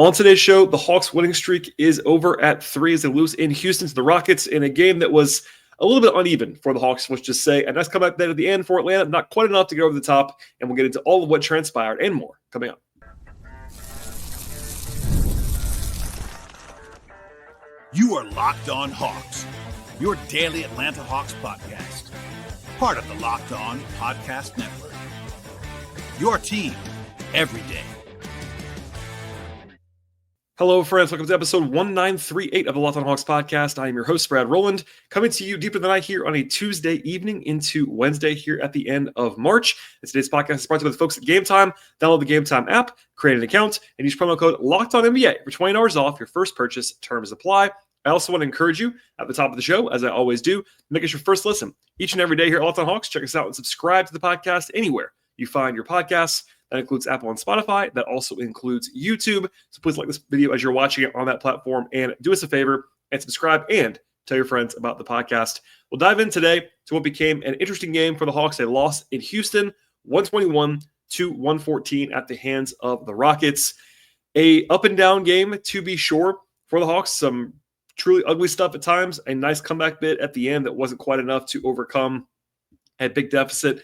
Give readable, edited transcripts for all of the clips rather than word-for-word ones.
On today's show, the Hawks winning streak is over at 3 as they lose in Houston to the Rockets in a game that was a little bit uneven for the Hawks, let's just say. A nice comeback then at the end for Atlanta, not quite enough to get over the top, and we'll get into all of what transpired and more coming up. You are Locked On Hawks, your daily Atlanta Hawks podcast. Part of the Locked On Podcast Network. Your team every day. Hello, friends. Welcome to episode 1938 of the Locked On Hawks podcast. I am your host, Rowland, coming to you deeper than I here on a Tuesday evening into Wednesday here at the end of March. And today's podcast is sponsored by the folks at Game Time. Download the Game Time app, create an account, and use promo code LOCKEDONNBA for $20 off your first purchase. Terms apply. I also want to encourage you at the top of the show, as I always do, make us your first listen each and every day here at Locked On Hawks. Check us out and subscribe to the podcast anywhere you find your podcasts. That includes Apple and Spotify. That also includes YouTube. So please like this video as you're watching it on that platform and do us a favor and subscribe and tell your friends about the podcast. We'll dive in today to what became an interesting game for the Hawks. They lost in Houston, 121-114 at the hands of the Rockets. A up and down game, to be sure, for the Hawks. Some truly ugly stuff at times. A nice comeback bit at the end that wasn't quite enough to overcome a big deficit.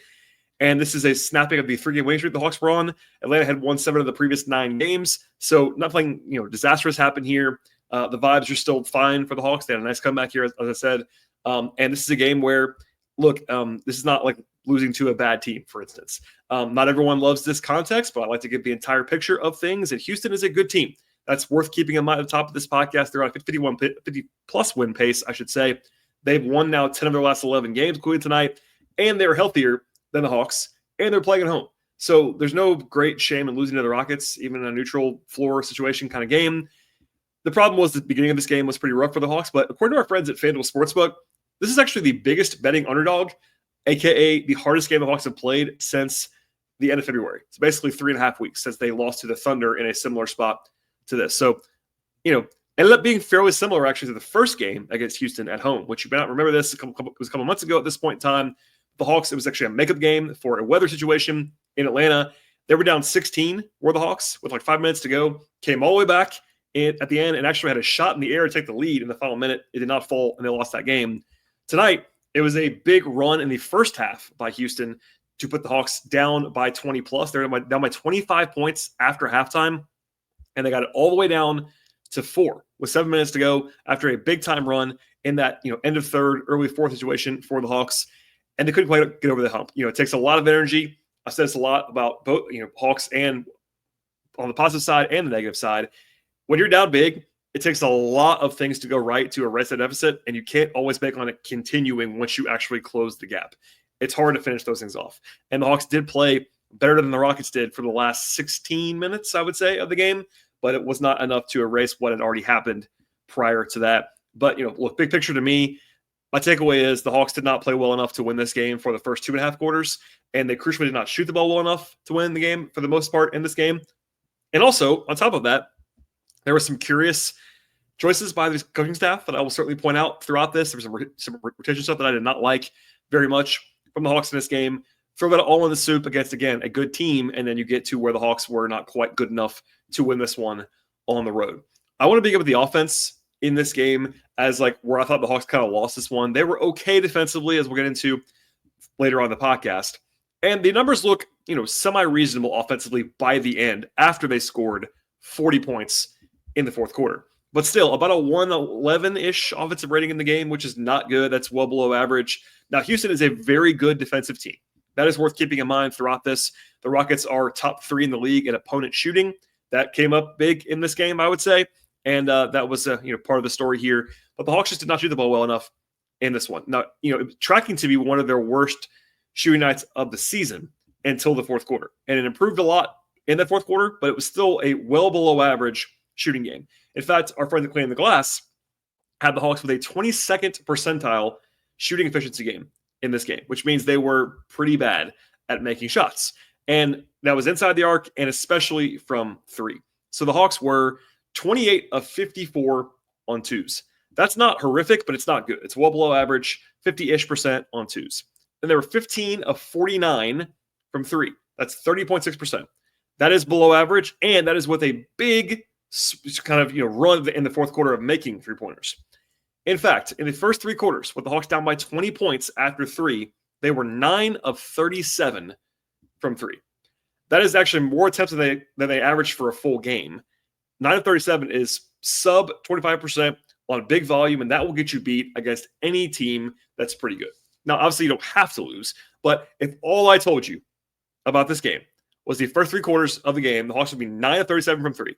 And this is a snapping of the 3-game winning streak the Hawks were on. Atlanta had won 7 of the previous 9 games. So nothing, disastrous happened here. The vibes are still fine for the Hawks. They had a nice comeback here, as I said. And this is a game where, this is not like losing to a bad team, for instance. Not everyone loves this context, but I like to give the entire picture of things. And Houston is a good team. That's worth keeping in mind at the top of this podcast. They're on a 50-plus win pace, I should say. They've won now 10 of their last 11 games, including tonight. And they're healthier than the Hawks, and they're playing at home. So there's no great shame in losing to the Rockets, even in a neutral floor situation kind of game. The problem was the beginning of this game was pretty rough for the Hawks, but according to our friends at FanDuel Sportsbook, this is actually the biggest betting underdog, aka the hardest game the Hawks have played since the end of February. It's basically 3.5 weeks since they lost to the Thunder in a similar spot to this. So, ended up being fairly similar actually to the first game against Houston at home, which you may not remember this. It was a couple months ago at this point in time. The Hawks, it was actually a makeup game for a weather situation in Atlanta. They were down 16, were the Hawks, with like 5 minutes to go. Came all the way back at the end and actually had a shot in the air to take the lead in the final minute. It did not fall, and they lost that game. Tonight, it was a big run in the first half by Houston to put the Hawks down by 20+. They were down by 25 points after halftime, and they got it all the way down to 4 with 7 minutes to go after a big-time run in that end of third, early fourth situation for the Hawks. And they couldn't quite get over the hump. It takes a lot of energy. I've said this a lot about both, Hawks and on the positive side and the negative side. When you're down big, it takes a lot of things to go right to erase that deficit, and you can't always bank on it continuing once you actually close the gap. It's hard to finish those things off. And the Hawks did play better than the Rockets did for the last 16 minutes, I would say, of the game, but it was not enough to erase what had already happened prior to that. But, look, big picture to me, my takeaway is the Hawks did not play well enough to win this game for the first 2.5 quarters, and they crucially did not shoot the ball well enough to win the game for the most part in this game. And also, on top of that, there were some curious choices by the coaching staff that I will certainly point out throughout this. There was some rotation stuff that I did not like very much from the Hawks in this game. Throw that all in the soup against, again, a good team, and then you get to where the Hawks were not quite good enough to win this one on the road. I want to begin with the offense in this game as where I thought the Hawks kind of lost this one. They were okay defensively, as we'll get into later on in the podcast. And the numbers look, semi-reasonable offensively by the end after they scored 40 points in the fourth quarter. But still, about a 111-ish offensive rating in the game, which is not good. That's well below average. Now, Houston is a very good defensive team. That is worth keeping in mind throughout this. The Rockets are top 3 in the league in opponent shooting. That came up big in this game, I would say. And that was part of the story here. But the Hawks just did not shoot the ball well enough in this one. Now, tracking to be one of their worst shooting nights of the season until the fourth quarter. And it improved a lot in that fourth quarter, but it was still a well below average shooting game. In fact, our friends at Cleaning the Glass had the Hawks with a 22nd percentile shooting efficiency game in this game, which means they were pretty bad at making shots. And that was inside the arc and especially from 3. So the Hawks were 28 of 54 on 2s. That's not horrific, but it's not good. It's well below average, 50-ish% on 2s. And they were 15 of 49 from 3. That's 30.6%. That is below average, and that is with a big kind of run in the fourth quarter of making 3-pointers. In fact, in the first 3 quarters, with the Hawks down by 20 points after 3, they were 9 of 37 from 3. That is actually more attempts than they averaged for a full game. 9 of 37 is sub 25% on big volume, and that will get you beat against any team that's pretty good. Now, obviously, you don't have to lose, but if all I told you about this game was the first 3 quarters of the game, the Hawks would be 9 of 37 from 3,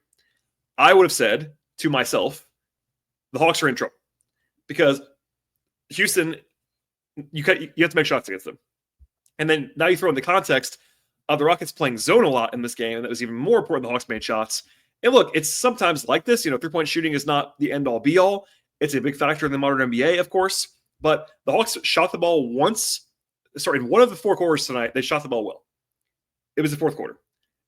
I would have said to myself, the Hawks are in trouble. Because Houston, you have to make shots against them. And then now you throw in the context of the Rockets playing zone a lot in this game, and that was even more important the Hawks made shots. And look, it's sometimes like this. 3-point shooting is not the end-all, be-all. It's a big factor in the modern NBA, of course. But the Hawks shot the ball in one of the 4 quarters tonight, they shot the ball well. It was the fourth quarter.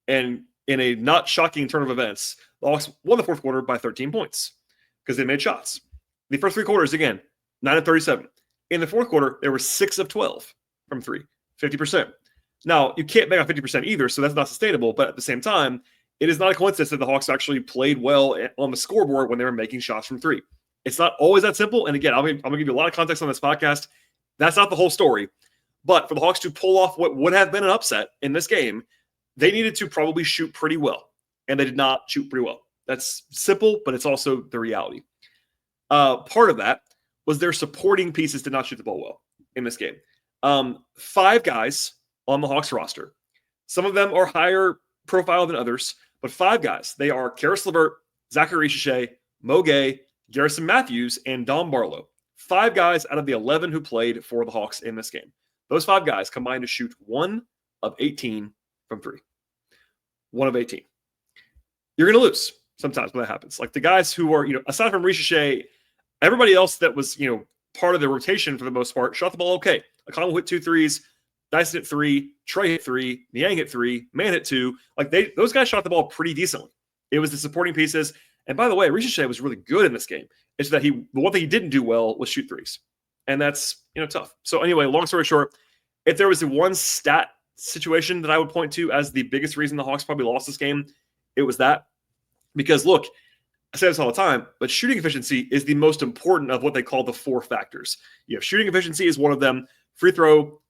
And in a not shocking turn of events, the Hawks won the fourth quarter by 13 points because they made shots. The first 3 quarters, again, 9 of 37. In the fourth quarter, they were 6 of 12 from 3, 50%. Now, you can't make on 50% either, so that's not sustainable. But at the same time, it is not a coincidence that the Hawks actually played well on the scoreboard when they were making shots from 3. It's not always that simple. And again, I'm going to give you a lot of context on this podcast. That's not the whole story. But for the Hawks to pull off what would have been an upset in this game, they needed to probably shoot pretty well. And they did not shoot pretty well. That's simple, but it's also the reality. Part of that was their supporting pieces did not shoot the ball well in this game. 5 guys on the Hawks roster. Some of them are higher profile than others, but 5 guys. They are Karis LeVert, Zaccharie Risacher, Mo Gay, Garrison Matthews, and Dom Barlow. 5 guys out of the 11 who played for the Hawks in this game. Those 5 guys combined to shoot 1 of 18 from 3. 1 of 18. You're going to lose sometimes when that happens. Like the guys who are, aside from Risacher, everybody else that was, part of the rotation for the most part, shot the ball okay. Okongwu hit 2 threes, Dyson hit 3, Trey hit 3, Niang hit 3, Man hit 2. Like those guys shot the ball pretty decently. It was the supporting pieces. And by the way, Risacher was really good in this game. It's that the one thing he didn't do well was shoot threes. And that's, tough. So anyway, long story short, if there was the one stat situation that I would point to as the biggest reason the Hawks probably lost this game, it was that. Because look, I say this all the time, but shooting efficiency is the most important of what they call the 4 factors. You have shooting efficiency is one of them, free throw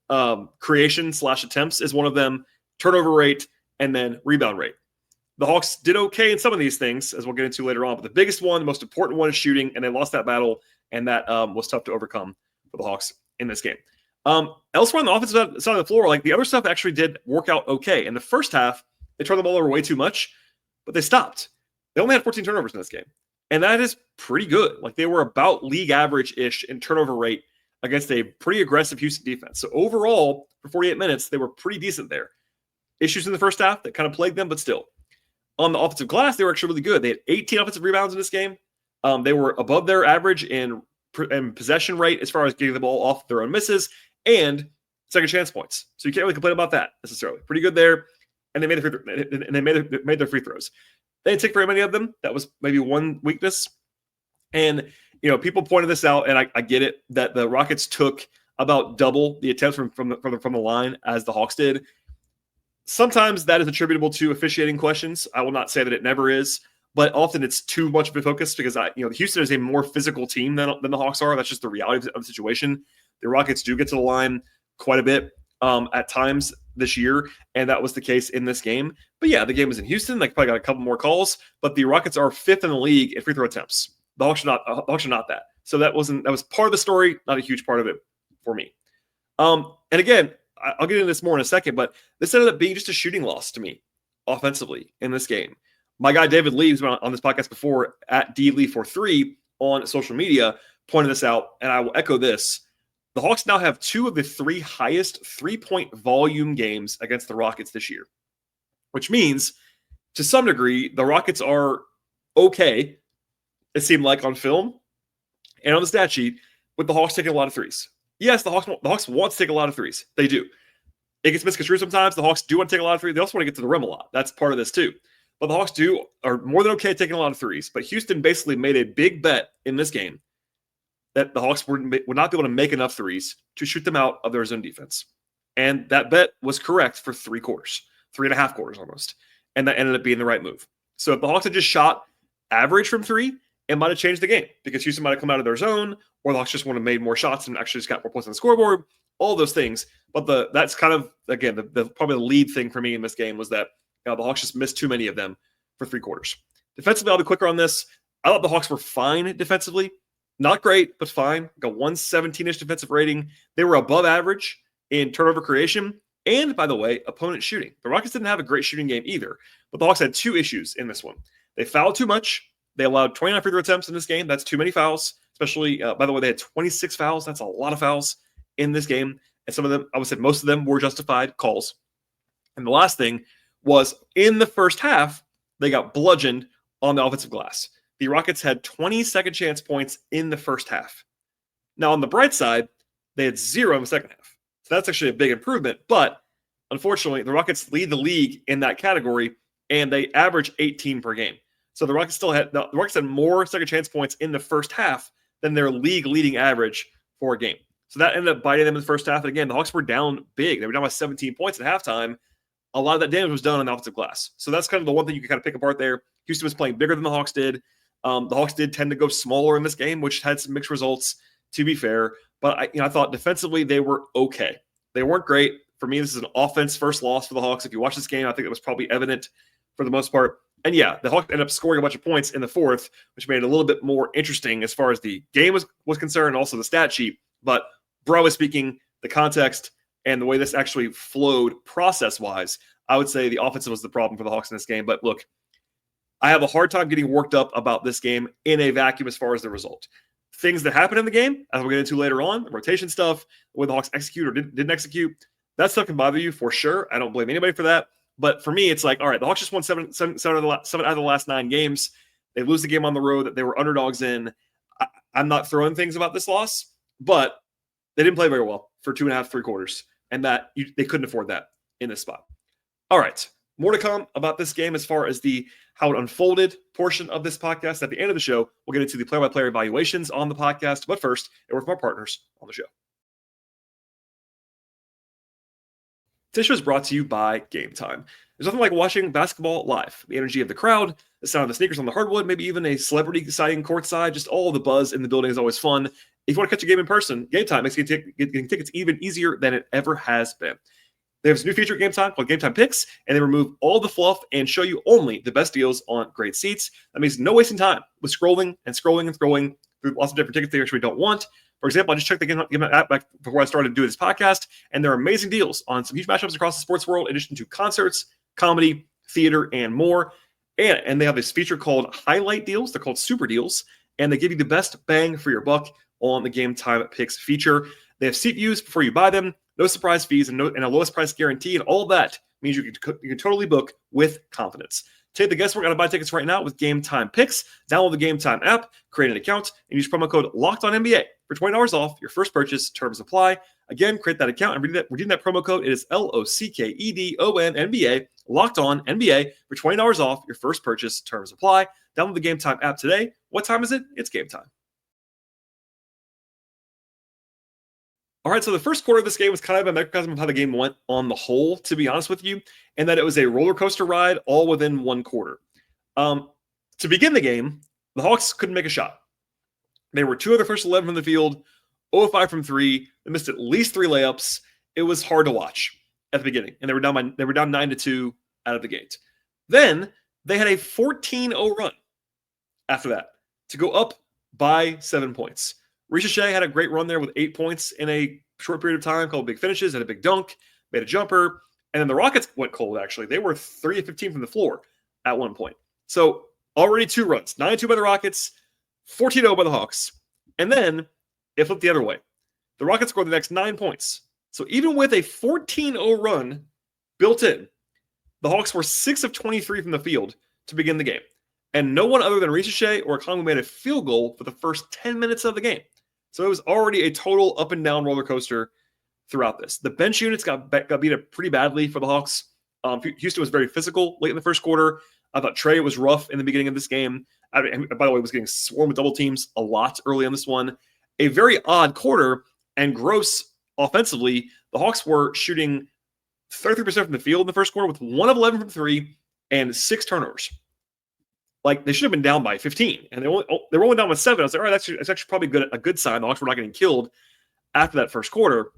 creation / attempts is one of them, turnover rate, and then rebound rate. The Hawks did okay in some of these things, as we'll get into later on, but the biggest one, the most important one is shooting, and they lost that battle, and that was tough to overcome for the Hawks in this game. Elsewhere on the offensive side of the floor, like the other stuff actually did work out okay. In the first half, they turned the ball over way too much, but they stopped. They only had 14 turnovers in this game, and that is pretty good. Like they were about league average-ish in turnover rate against a pretty aggressive Houston defense. So overall, for 48 minutes, they were pretty decent there. Issues in the first half that kind of plagued them, but still. On the offensive glass, they were actually really good. They had 18 offensive rebounds in this game. They were above their average in possession rate as far as getting the ball off their own misses and second chance points. So you can't really complain about that necessarily. Pretty good there. And they made their free throws. They didn't take very many of them. That was maybe one weakness. And, people pointed this out, and I get it, that the Rockets took about double the attempts from the line as the Hawks did. Sometimes that is attributable to officiating questions. I will not say that it never is, but often it's too much of a focus because Houston is a more physical team than the Hawks are. That's just the reality of the situation. The Rockets do get to the line quite a bit at times this year, and that was the case in this game. But yeah, the game was in Houston. They probably got a couple more calls, but the Rockets are 5th in the league in free throw attempts. The Hawks are not that. So that was part of the story, not a huge part of it for me. And again, I'll get into this more in a second, but this ended up being just a shooting loss to me offensively in this game. My guy David Lee, who's been on this podcast before, at DLee43 on social media, pointed this out, and I will echo this. The Hawks now have 2 of the 3 highest 3-point volume games against the Rockets this year, which means, to some degree, the Rockets are okay, it seemed like on film and on the stat sheet, with the Hawks taking a lot of threes. Yes, the Hawks want to take a lot of threes. They do. It gets misconstrued sometimes. The Hawks do want to take a lot of threes. They also want to get to the rim a lot. That's part of this too. But the Hawks are more than okay taking a lot of threes. But Houston basically made a big bet in this game that the Hawks would not be able to make enough threes to shoot them out of their zone defense. And that bet was correct for 3 quarters, 3.5 quarters almost. And that ended up being the right move. So if the Hawks had just shot average from three, it might have changed the game because Houston might have come out of their zone, or the Hawks just would have made more shots and actually just got more points on the scoreboard, all those things. But that's kind of, again, probably the lead thing for me in this game was that the Hawks just missed too many of them for three quarters. Defensively, I'll be quicker on this. I thought the Hawks were fine defensively. Not great, but fine. Got 117-ish defensive rating. They were above average in turnover creation and, by the way, opponent shooting. The Rockets didn't have a great shooting game either, but the Hawks had two issues in this one. They fouled too much. They allowed 29 free throw attempts in this game. That's too many fouls, especially, by the way, they had 26 fouls. That's a lot of fouls in this game. And some of them, I would say most of them were justified calls. And the last thing was in the first half, they got bludgeoned on the offensive glass. The Rockets had 20 second chance points in the first half. Now, on the bright side, they had 0 in the second half. So that's actually a big improvement. But unfortunately, the Rockets lead the league in that category, and they average 18 per game. So the Rockets had more second chance points in the first half than their league leading average for a game. So that ended up biting them in the first half. And again, the Hawks were down big. They were down by 17 points at halftime. A lot of that damage was done on the offensive glass. So that's kind of the one thing you can kind of pick apart there. Houston was playing bigger than the Hawks did. The Hawks did tend to go smaller in this game, which had some mixed results, to be fair. But I thought defensively they were okay. They weren't great. For me, this is an offense first loss for the Hawks. If you watch this game, I think it was probably evident for the most part. And yeah, the Hawks ended up scoring a bunch of points in the fourth, which made it a little bit more interesting as far as the game was concerned, also the stat sheet. But broadly speaking, the context and the way this actually flowed process-wise, I would say the offensive was the problem for the Hawks in this game. But look, I have a hard time getting worked up about this game in a vacuum as far as the result. Things that happened in the game, as we'll get into later on, the rotation stuff, the way the Hawks execute or didn't execute, that stuff can bother you for sure. I don't blame anybody for that. But for me, it's like, all right, the Hawks just won seven out of the last 9 games. They lose the game on the road that they were underdogs in. I'm not throwing things about this loss, but they didn't play very well for 2.5, 3 quarters. And they couldn't afford that in this spot. All right. More to come about this game as far as how it unfolded portion of this podcast. At the end of the show, we'll get into the play-by-play evaluations on the podcast. But first, a word from our partners on the show. This show is brought to you by Game Time. There's nothing like watching basketball live. The energy of the crowd, the sound of the sneakers on the hardwood, maybe even a celebrity sighting courtside, just all the buzz in the building is always fun. If you want to catch a game in person, Game Time makes getting tickets even easier than it ever has been. They have this new feature at Game Time called Game Time Picks, and they remove all the fluff and show you only the best deals on great seats. That means no wasting time with scrolling through lots of different tickets they actually don't want. For example, I just checked the Game app back before I started doing this podcast, and there are amazing deals on some huge matchups across the sports world, in addition to concerts, comedy, theater, and more. And they have this feature called Highlight Deals. They're called Super Deals, and they give you the best bang for your buck on the Game Time Picks feature. They have seat views before you buy them, no surprise fees, and a lowest price guarantee, and all that means you can totally book with confidence. Take the guesswork out of buy tickets right now with Game Time Picks. Download the Game Time app, create an account, and use promo code LOCKEDONNBA for $20 off your first purchase. Terms apply. Again, create that account and redeem that promo code. It is LOCKEDONNBA, LOCKEDONNBA for $20 off your first purchase. Terms apply. Download the Game Time app today. What time is it? It's game time. All right, so the first quarter of this game was kind of a microcosm of how the game went on the whole, to be honest with you, and that it was a roller coaster ride all within one quarter. To begin the game, the Hawks couldn't make a shot. They were 2 of their first 11 from the field, 0 of 5 from 3. They missed at least 3 layups. It was hard to watch at the beginning, and they were down 9-2 out of the gate. Then they had a 14-0 run after that to go up by 7 points. Risacher had a great run there with 8 points in a short period of time, called big finishes, had a big dunk, made a jumper, and then the Rockets went cold, actually. They were 3 of 15 from the floor at one point. So already 2 runs, 9-2 by the Rockets, 14-0 by the Hawks. And then it flipped the other way. The Rockets scored the next 9 points. So even with a 14-0 run built in, the Hawks were 6 of 23 from the field to begin the game. And no one other than Risacher or Okongwu made a field goal for the first 10 minutes of the game. So it was already a total up and down roller coaster throughout this. The bench units got beat up pretty badly for the Hawks. Houston was very physical late in the first quarter. I thought Trey was rough in the beginning of this game. By the way, was getting swarmed with double teams a lot early on this one. A very odd quarter and gross offensively. The Hawks were shooting 33% from the field in the first quarter with 1 of 11 from 3 and 6 turnovers. Like, they should have been down by 15, and they were only down by 7. I was like, all right, that's actually probably a good sign. The Hawks were not getting killed after that first quarter.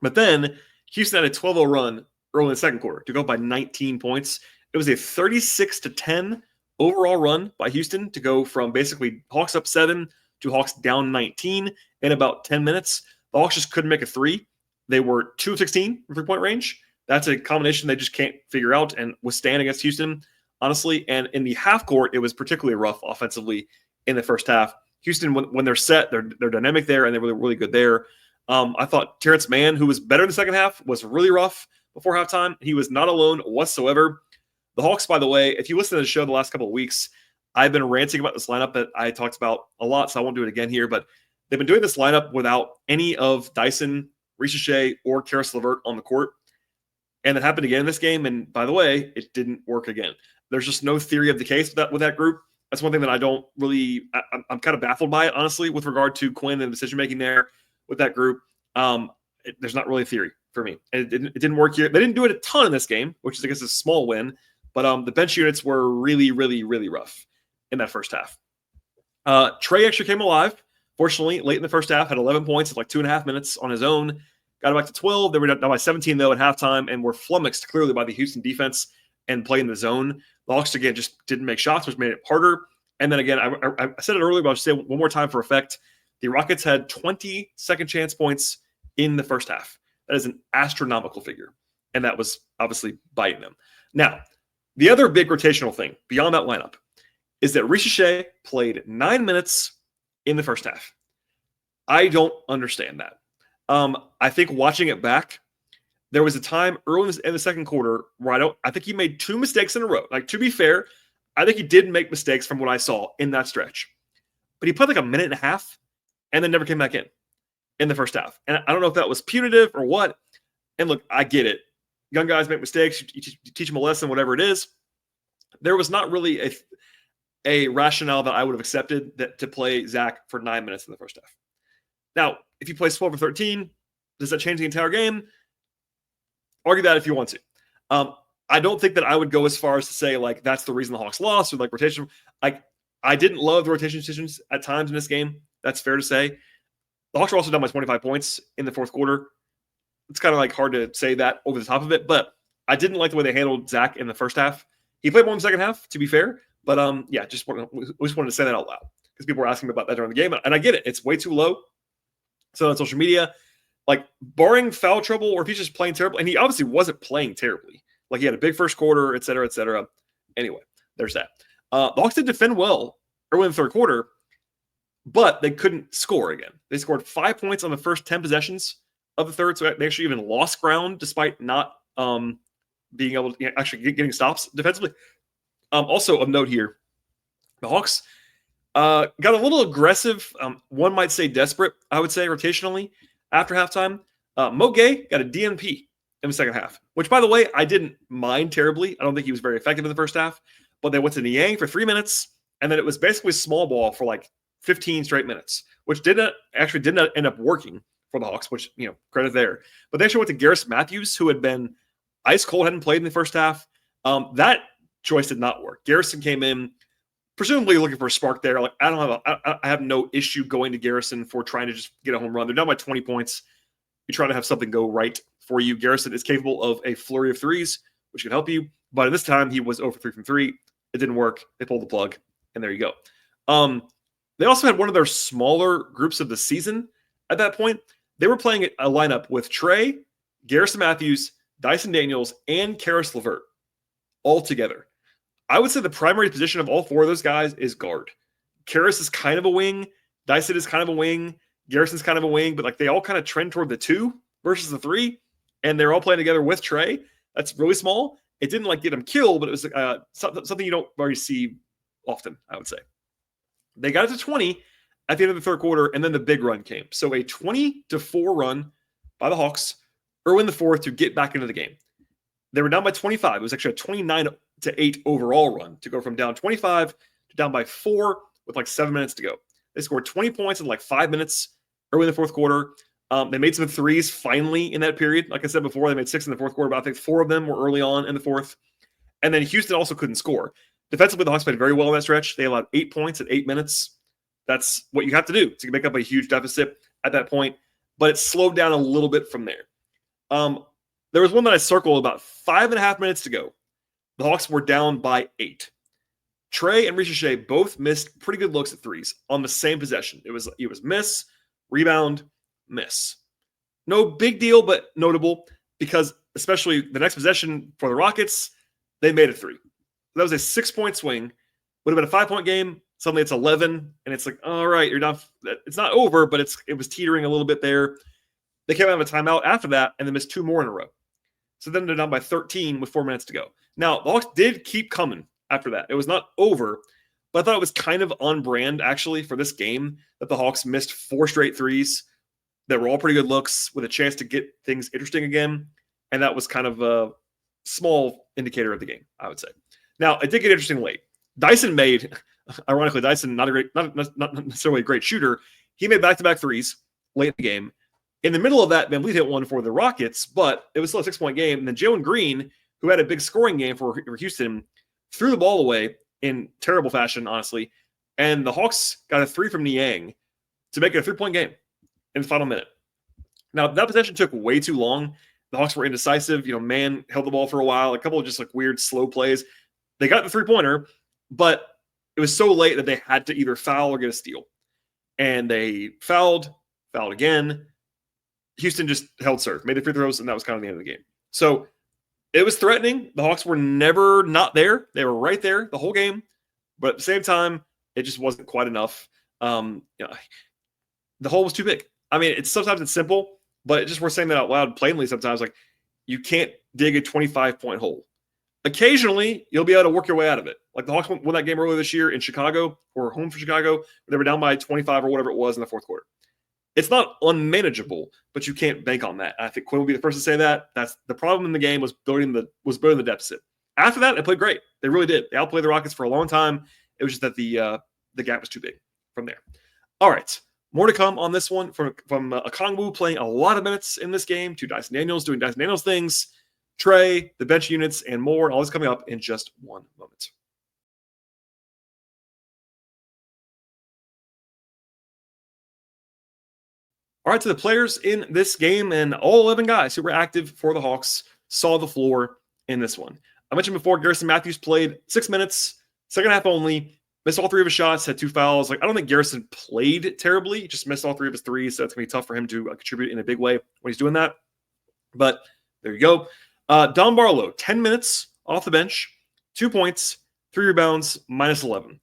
But then Houston had a 12-0 run early in the second quarter to go up by 19 points. It was a 36-10 overall run by Houston to go from basically Hawks up 7 to Hawks down 19 in about 10 minutes. The Hawks just couldn't make a three. They were 2 of 16 from three-point range. That's a combination they just can't figure out and withstand against Houston, honestly. And in the half court, it was particularly rough offensively in the first half. Houston, when they're set, they're dynamic there, and they're really, really good there. I thought Terrence Mann, who was better in the second half, was really rough before halftime. He was not alone whatsoever. The Hawks, by the way, if you listen to the show the last couple of weeks, I've been ranting about this lineup that I talked about a lot, so I won't do it again here. But they've been doing this lineup without any of Dyson, Risacher, or Karis LeVert on the court. And it happened again in this game. And by the way, it didn't work again. There's just no theory of the case with that group. That's one thing that I don't really – I'm kind of baffled by it, honestly, with regard to Quinn and the decision-making there with that group. There's not really a theory for me. And it didn't work here. They didn't do it a ton in this game, which is, I guess, a small win. But the bench units were really, really, really rough in that first half. Trey actually came alive, fortunately, late in the first half, had 11 points in like 2.5 minutes on his own. Got it back to 12. They were down by 17, though, at halftime, and were flummoxed clearly by the Houston defense and playing the zone. The Hawks, again, just didn't make shots, which made it harder. And then, again, I said it earlier, but I'll just say one more time for effect. The Rockets had 20 second chance points in the first half. That is an astronomical figure, and that was obviously biting them. Now, the other big rotational thing beyond that lineup is that Risacher played 9 minutes in the first half. I don't understand that. I think watching it back, there was a time early in the second quarter where I think he made 2 mistakes in a row. Like, to be fair, I think he did make mistakes from what I saw in that stretch. But he played like a minute and a half and then never came back in the first half. And I don't know if that was punitive or what. And look, I get it. Young guys make mistakes. You teach them a lesson, whatever it is. There was not really a rationale that I would have accepted to play Zach for 9 minutes in the first half. Now, if he plays 12 or 13, does that change the entire game? Argue that if you want to. I don't think that I would go as far as to say, like, that's the reason the Hawks lost, or like rotation. Like, I didn't love the rotation decisions at times in this game. That's fair to say. The Hawks were also down by 25 points in the fourth quarter. It's kind of like hard to say that over the top of it, but I didn't like the way they handled Zach in the first half. He played more in the second half, to be fair, but yeah, just wanted to say that out loud because people were asking me about that during the game, and I get it. It's way too low. So on social media, like, barring foul trouble or if he's just playing terribly, and he obviously wasn't playing terribly. Like, he had a big first quarter, et cetera, et cetera. Anyway, there's that. The Hawks did defend well early in the third quarter, but they couldn't score again. They scored 5 points on the first 10 possessions of the third, so they actually even lost ground despite not being able to actually getting stops defensively. Also of note here, the Hawks got a little aggressive. One might say desperate, I would say, rotationally after halftime. Mo Gay got a DNP in the second half, which, by the way, I didn't mind terribly. I don't think he was very effective in the first half, but they went to Niang for 3 minutes, and then it was basically small ball for like 15 straight minutes, which did not end up working for the Hawks, which, credit there. But they actually went to Garrison Matthews, who had been ice cold, hadn't played in the first half. That choice did not work. Garrison came in, presumably looking for a spark there. Like, I have no issue going to Garrison for trying to just get a home run. They're down by 20 points. You try to have something go right for you. Garrison is capable of a flurry of threes, which can help you. But at this time, he was 0 for 3 from 3. It didn't work. They pulled the plug, and there you go. They also had one of their smaller groups of the season at that point. They were playing a lineup with Trey, Garrison Matthews, Dyson Daniels, and Karis LeVert all together. I would say the primary position of all 4 of those guys is guard. Karis is kind of a wing. Dyson is kind of a wing. Garrison's kind of a wing, but like they all kind of trend toward the 2 versus the 3, and they're all playing together with Trey. That's really small. It didn't like get him killed, but it was something you don't already see often, I would say. They got it to 20 at the end of the third quarter, and then the big run came. So a 20-4 run by the Hawks early in the fourth to get back into the game. They were down by 25. It was actually a 29-8 overall run to go from down 25 to down by 4 with like 7 minutes to go. They scored 20 points in like 5 minutes early in the fourth quarter. They made some threes finally in that period. Like I said before, they made 6 in the fourth quarter, but I think 4 of them were early on in the fourth. And then Houston also couldn't score. Defensively, the Hawks played very well in that stretch. They allowed 8 points at 8 minutes. That's what you have to do to make up a huge deficit at that point. But it slowed down a little bit from there. There was one that I circled about 5.5 minutes to go. The Hawks were down by 8. Trey and Risacher both missed pretty good looks at threes on the same possession. It was miss, rebound, miss. No big deal, but notable because especially the next possession for the Rockets, they made a three. That was a 6-point swing. Would have been a 5-point game. Suddenly it's 11, and it's like, all right, you're not. It's not over, but it was teetering a little bit there. They came out of a timeout after that, and they missed 2 more in a row. So then they're down by 13 with 4 minutes to go. Now, the Hawks did keep coming after that. It was not over, but I thought it was kind of on brand, actually, for this game that the Hawks missed 4 straight threes that were all pretty good looks with a chance to get things interesting again. And that was kind of a small indicator of the game, I would say. Now, it did get interesting late. Dyson, not necessarily a great shooter. He made back-to-back threes late in the game. In the middle of that, Van Vliet hit one for the Rockets, but it was still a 6-point game. And then Jalen Green, who had a big scoring game for Houston, threw the ball away in terrible fashion, honestly. And the Hawks got a 3 from Niang to make it a 3-point game in the final minute. Now, that possession took way too long. The Hawks were indecisive. Man held the ball for a while. A couple of just weird, slow plays. They got the 3-pointer, but it was so late that they had to either foul or get a steal. And they fouled again. Houston just held serve, made the free throws, and that was kind of the end of the game. So it was threatening. The Hawks were never not there. They were right there the whole game. But at the same time, it just wasn't quite enough. The hole was too big. I mean, sometimes it's simple, but it's just worth saying that out loud plainly sometimes. You can't dig a 25-point hole. Occasionally, you'll be able to work your way out of it. The Hawks won that game earlier this year in Chicago, or home for Chicago. They were down by 25 or whatever it was in the fourth quarter. It's not unmanageable, but you can't bank on that. I think Quinn will be the first to say that. That's the problem in the game was building the deficit. After that, they played great. They really did. They outplayed the Rockets for a long time. It was just that the gap was too big from there. All right. More to come on this one from Okongwu playing a lot of minutes in this game, to Dyson Daniels doing Dyson Daniels things, Trey, the bench units, and more. All this coming up in just one moment. All right, so the players in this game and all 11 guys who were active for the Hawks saw the floor in this one. I mentioned before, Garrison Matthews played 6 minutes, second half only, missed all 3 of his shots, had 2 fouls. I don't think Garrison played terribly, just missed all 3 of his threes, so it's going to be tough for him to contribute in a big way when he's doing that. But there you go. Don Barlow, 10 minutes off the bench, 2 points, 3 rebounds, minus 11.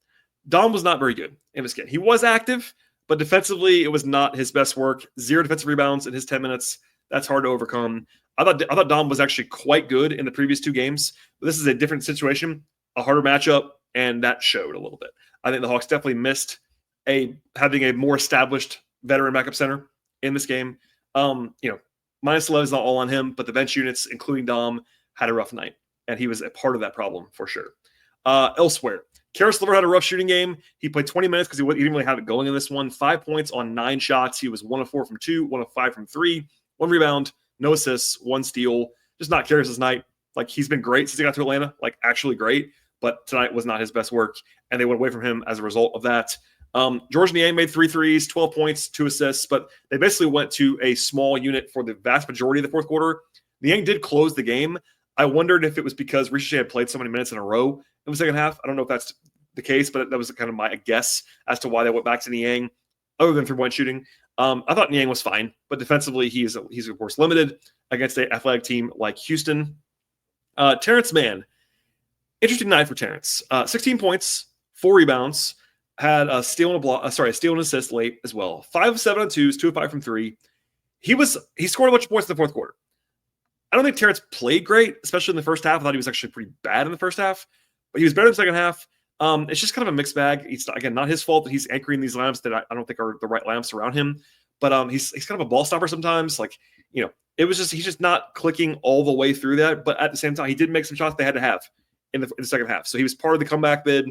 Don was not very good in this game. He was active, but defensively, it was not his best work. 0 defensive rebounds in his 10 minutes. That's hard to overcome. I thought Dom was actually quite good in the previous 2 games, but this is a different situation, a harder matchup, and that showed a little bit. I think the Hawks definitely missed having a more established veteran backup center in this game. Minus 11 is not all on him, but the bench units, including Dom, had a rough night, and he was a part of that problem for sure. Elsewhere, Karis LeVert had a rough shooting game. He played 20 minutes because he didn't really have it going in this one. 5 points on 9 shots. He was 1 of 4 from 2, 1 of 5 from 3, 1 rebound, no assists, 1 steal. Just not Karis's night. He's been great since he got to Atlanta, actually great, but tonight was not his best work, and they went away from him as a result of that. George Niang made 3 threes, 12 points, 2 assists, but they basically went to a small unit for the vast majority of the fourth quarter. Niang did close the game. I wondered if it was because Risacher had played so many minutes in a row in the second half. I don't know if that's the case, but that was kind of my guess as to why they went back to Niang, other than 3-point shooting. I thought Niang was fine, but defensively, he's of course limited against an athletic team like Houston. Terrence Mann, interesting night for Terrence. 16 points, 4 rebounds, had a steal and an assist late as well. 5 of 7 on 2s, 2 of 5 from 3. He scored a bunch of points in the fourth quarter. I don't think Terrence played great, especially in the first half. I thought he was actually pretty bad in the first half, but he was better in the second half. It's just kind of a mixed bag. It's again not his fault that he's anchoring these lamps that I don't think are the right lamps around him. But he's kind of a ball stopper sometimes. It was just he's just not clicking all the way through that. But at the same time, he did make some shots they had to have in the second half. So he was part of the comeback bid,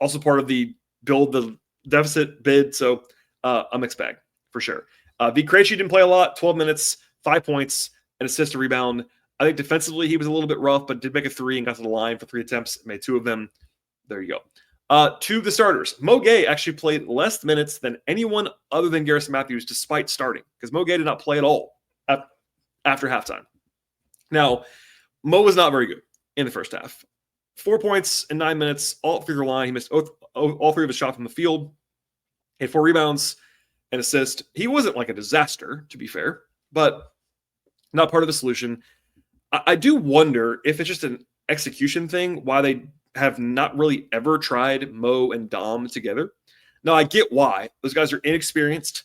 also part of the build the deficit bid. So a mixed bag for sure. V. Krejci didn't play a lot. 12 minutes, 5 points, an assist, a rebound. I think defensively he was a little bit rough, but did make a 3 and got to the line for 3 attempts, made 2 of them. there you go. To the starters, Mo Gay actually played less minutes than anyone other than Garrison Matthews, despite starting, because Mo Gay did not play at all after halftime. Now, Mo was not very good in the first half. 4 points in 9 minutes, all through the line. He missed all 3 of his shots from the field. He had 4 rebounds, an assist. He wasn't like a disaster, to be fair, but not part of the solution. I do wonder if it's just an execution thing, why they have not really ever tried Mo and Dom together. Now, I get why. Those guys are inexperienced.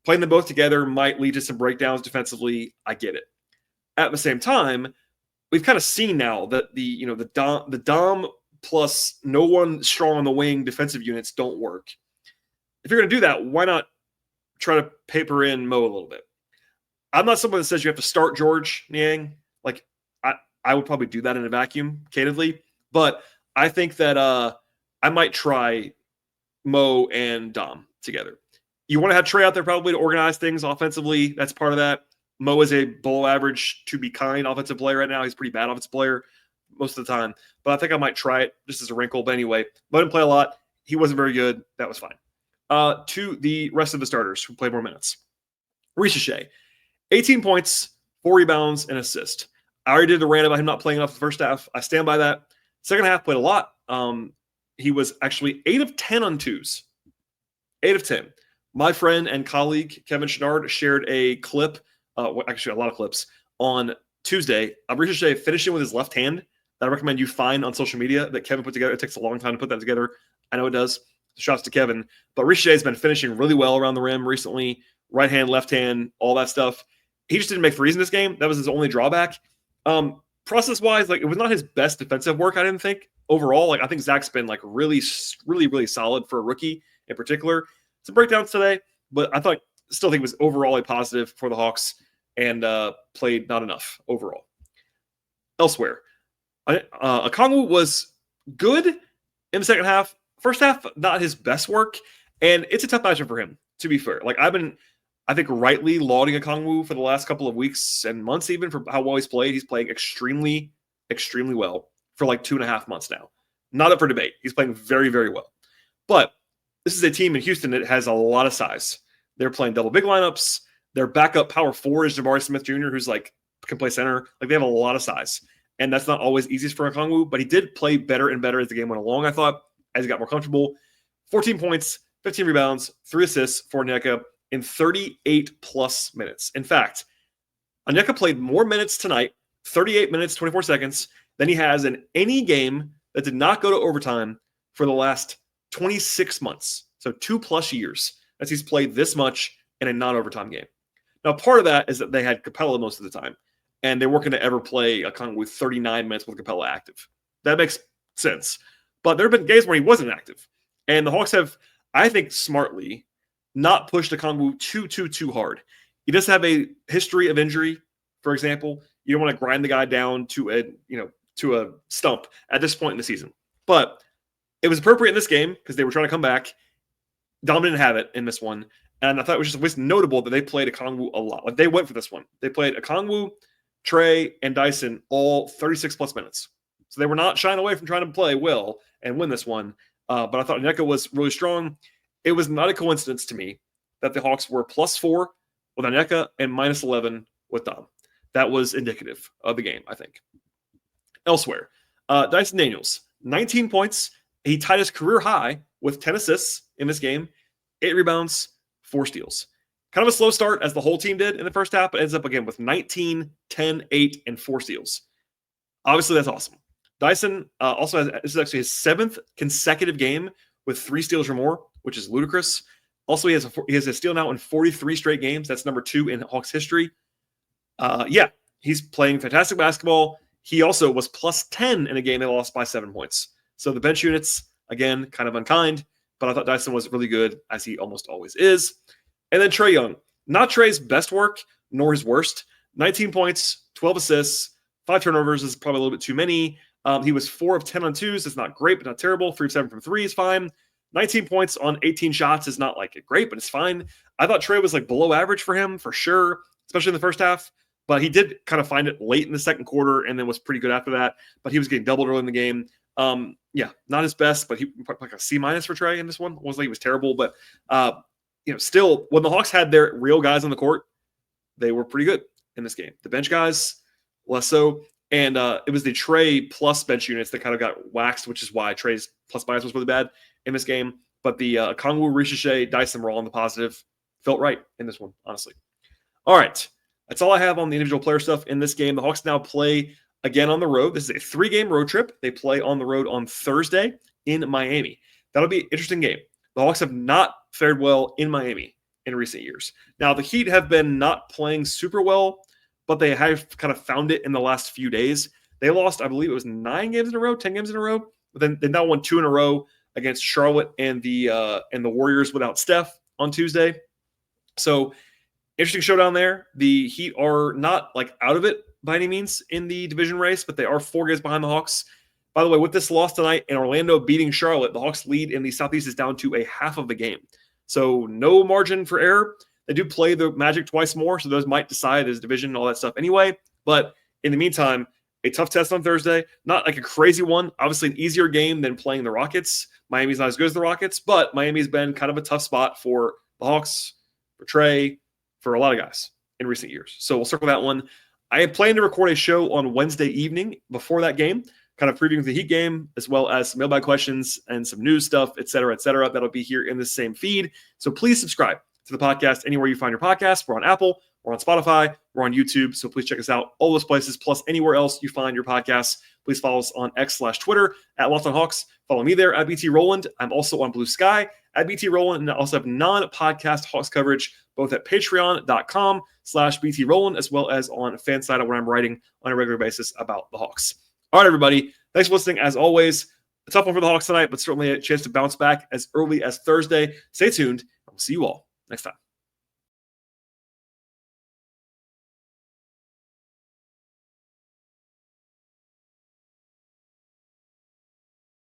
Playing them both together might lead to some breakdowns defensively. I get it. At the same time, we've kind of seen now that the Dom plus no one strong on the wing defensive units don't work. If you're going to do that, why not try to paper in Mo a little bit? I'm not someone that says you have to start George Niang. Like, I would probably do that in a vacuum, candidly. But I think that I might try Mo and Dom together. You want to have Trey out there probably to organize things offensively. That's part of that. Mo is a below average, to be kind, offensive player right now. He's a pretty bad offensive player most of the time. But I think I might try it just as a wrinkle. But anyway, Mo didn't play a lot. He wasn't very good. That was fine. To the rest of the starters who played more minutes. Risacher, 18 points, 4 rebounds, and assist. I already did the rant about him not playing enough the first half. I stand by that. Second half, played a lot. He was actually 8 of 10 on twos. 8 of 10. My friend and colleague, Kevin Chenard, shared a clip, actually a lot of clips, on Tuesday of Risacher finishing with his left hand that I recommend you find on social media that Kevin put together. It takes a long time to put that together. I know it does. Shouts to Kevin. But Risacher has been finishing really well around the rim recently. Right hand, left hand, all that stuff. He just didn't make threes in this game. That was his only drawback. Process-wise, like, it was not his best defensive work, I didn't think. Overall, like, I think Zach's been like really, really, really solid for a rookie in particular. Some breakdowns today, but I still think it was overall a positive for the Hawks and played not enough overall. Elsewhere, Okongwu was good in the second half. First half, not his best work, and it's a tough matchup for him, to be fair. Like, I've been, I think, rightly lauding Okongwu for the last couple of weeks and months even for how well he's played. He's playing extremely, extremely well for like 2.5 months now. Not up for debate. He's playing very, very well. But this is a team in Houston that has a lot of size. They're playing double big lineups. Their backup power 4 is Jabari Smith Jr., who's like can play center. Like, they have a lot of size. And that's not always easiest for Okongwu, but he did play better and better as the game went along, I thought, as he got more comfortable. 14 points, 15 rebounds, 3 assists for Onyeka in 38-plus minutes. In fact, Onyeka played more minutes tonight, 38 minutes, 24 seconds, than he has in any game that did not go to overtime for the last 26 months. So 2+ years as he's played this much in a non-overtime game. Now, part of that is that they had Capella most of the time, and they weren't going to ever play with 39 minutes with Capella active. That makes sense. But there have been games where he wasn't active. And the Hawks have, I think, smartly not pushed Okongwu too hard. He does have a history of injury, for example. You don't want to grind the guy down to a stump at this point in the season. But it was appropriate in this game because they were trying to come back. Dom didn't have it in this one. And I thought it was notable that they played Okongwu a lot. Like, they went for this one. They played Okongwu, Trey, and Dyson all 36+ minutes. So they were not shying away from trying to play well and win this one. But I thought Onyeka was really strong. It was not a coincidence to me that the Hawks were +4 with Onyeka and -11 with Dom. That was indicative of the game, I think. Elsewhere, Dyson Daniels, 19 points. He tied his career high with 10 assists in this game, 8 rebounds, 4 steals. Kind of a slow start as the whole team did in the first half, but ends up again with 19, 10, 8, and 4 steals. Obviously, that's awesome. Dyson also has, this is actually his 7th consecutive game with 3 steals or more, which is ludicrous. Also, he has a steal now in 43 straight games. That's number 2 in Hawks history. He's playing fantastic basketball. He also was +10 in a game they lost by 7 points. So the bench units, again, kind of unkind, but I thought Dyson was really good, as he almost always is. And then Trae Young, not Trey's best work, nor his worst. 19 points, 12 assists, 5 turnovers is probably a little bit too many. He was 4 of 10 on twos. That's not great, but not terrible. 3 of 7 from 3 is fine. 19 points on 18 shots is not like great, but it's fine. I thought Trey was like below average for him for sure, especially in the first half. But he did kind of find it late in the second quarter and then was pretty good after that. But he was getting doubled early in the game. Yeah, not his best, but he like a C- for Trey in this one. It wasn't like he was terrible, but still, when the Hawks had their real guys on the court, they were pretty good in this game. The bench guys, less so. And it was the Trey plus bench units that kind of got waxed, which is why Trey's plus minus was really bad in this game. But the Okongwu, Risacher, Dyson were all on the positive. Felt right in this one, honestly. All right. That's all I have on the individual player stuff in this game. The Hawks now play again on the road. This is a 3-game road trip. They play on the road on Thursday in Miami. That'll be an interesting game. The Hawks have not fared well in Miami in recent years. Now, the Heat have been not playing super well, but they have kind of found it in the last few days. They lost, I believe it was 9 games in a row, 10 games in a row, but then they now won 2 in a row against Charlotte and the Warriors without Steph on Tuesday. So interesting showdown there. The Heat are not like out of it by any means in the division race, but they are 4 games behind the Hawks. By the way, with this loss tonight and Orlando beating Charlotte, the Hawks lead in the Southeast is down to a half of the game. So no margin for error. They do play the Magic twice more, so those might decide as division and all that stuff anyway. But in the meantime, a tough test on Thursday. Not like a crazy one. Obviously an easier game than playing the Rockets. Miami's not as good as the Rockets, but Miami's been kind of a tough spot for the Hawks, for Trey, for a lot of guys in recent years. So we'll circle that one. I had planned to record a show on Wednesday evening before that game, kind of previewing the Heat game, as well as some mailbag questions and some news stuff, et cetera, et cetera. That'll be here in the same feed. So please subscribe to the podcast anywhere you find your podcast. We're on Apple, we're on Spotify, we're on YouTube. So please check us out all those places, plus anywhere else you find your podcasts. Please follow us on X/Twitter at Locked On Hawks. Follow me there at BT Rowland. I'm also on Blue Sky at BT Rowland, and I also have non-podcast Hawks coverage both at patreon.com/BT Rowland, as well as on Fanside, where I'm writing on a regular basis about the Hawks. All right, everybody. Thanks for listening. As always, a tough one for the Hawks tonight, but certainly a chance to bounce back as early as Thursday. Stay tuned, and we'll see you all next time.